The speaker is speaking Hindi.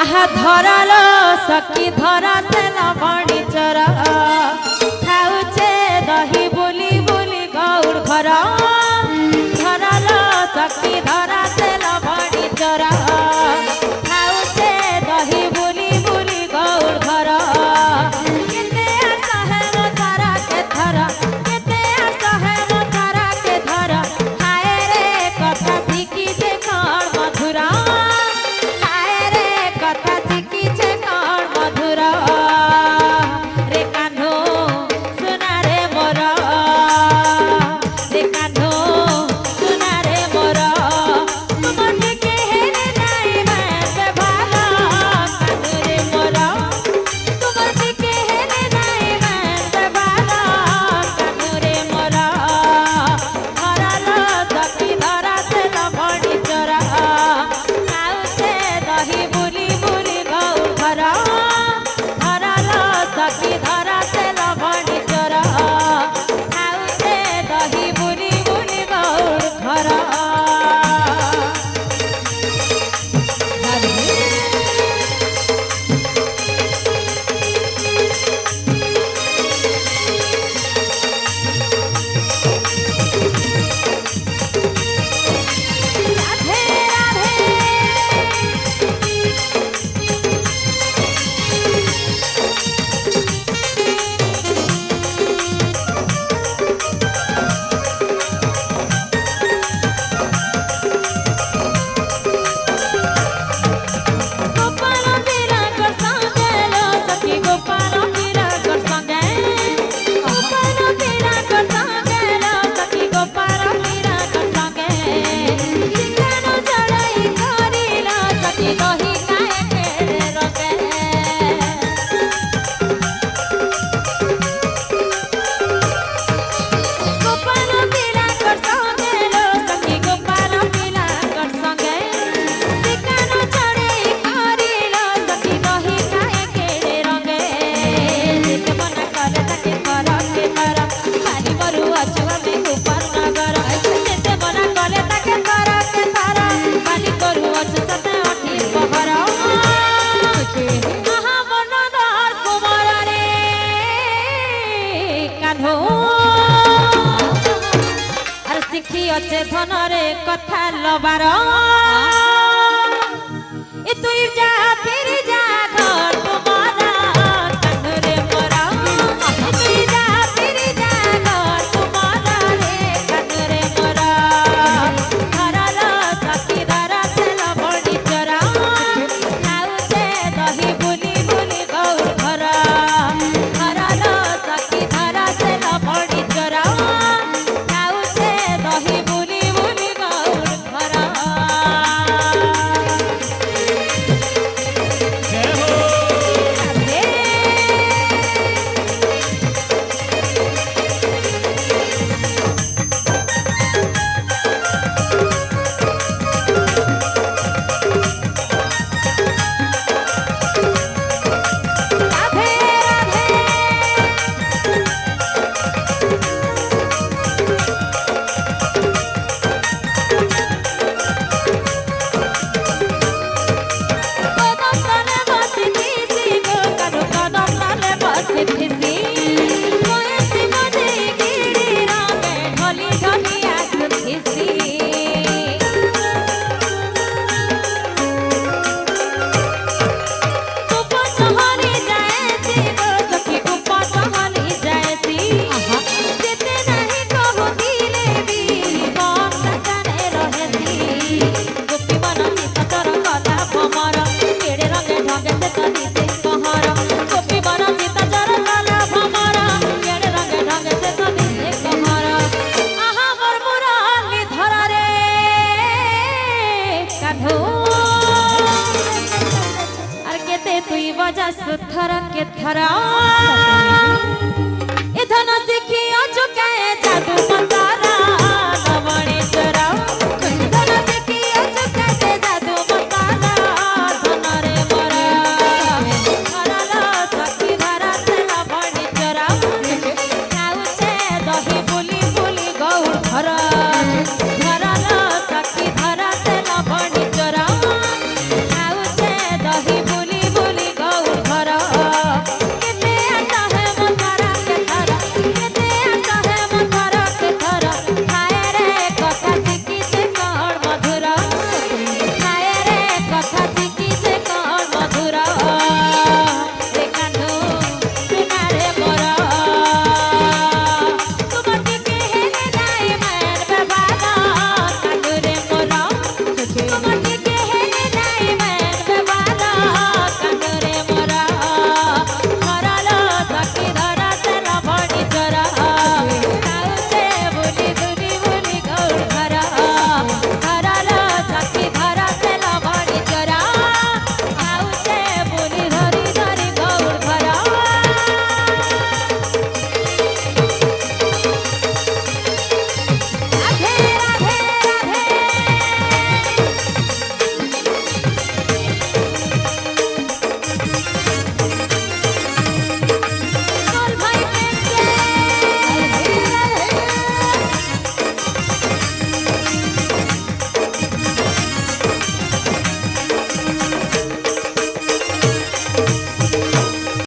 आहा धरल सखी धरा से लवणी चरा खाऊचे दही बुली बुली गौर घर धरल सखी धरा से लवणी चरा खाऊचे दही बुली बुली गौर घर केते आशा है मो तारा के धरा केते आशा है मो तारा के धरा हाय रे कथा शिखी जे कौन मधुरा शिखी अच्छे धनरे कथा लबार ए तुई जा फिर जा घर तुम्हारा कानुरे मोरा तुई जा फिर जा घर तुम्हारा रे कानुरे मोरा धरल सखी धरा से लवणी चरा खाऊचे दही बुली बुली गौर घर धरल सखी धरा से लवणी चरा दही बुली बुली गौर घर तुई बजा सुथर के थरा ए धन सिखी अचुके जादू मंदा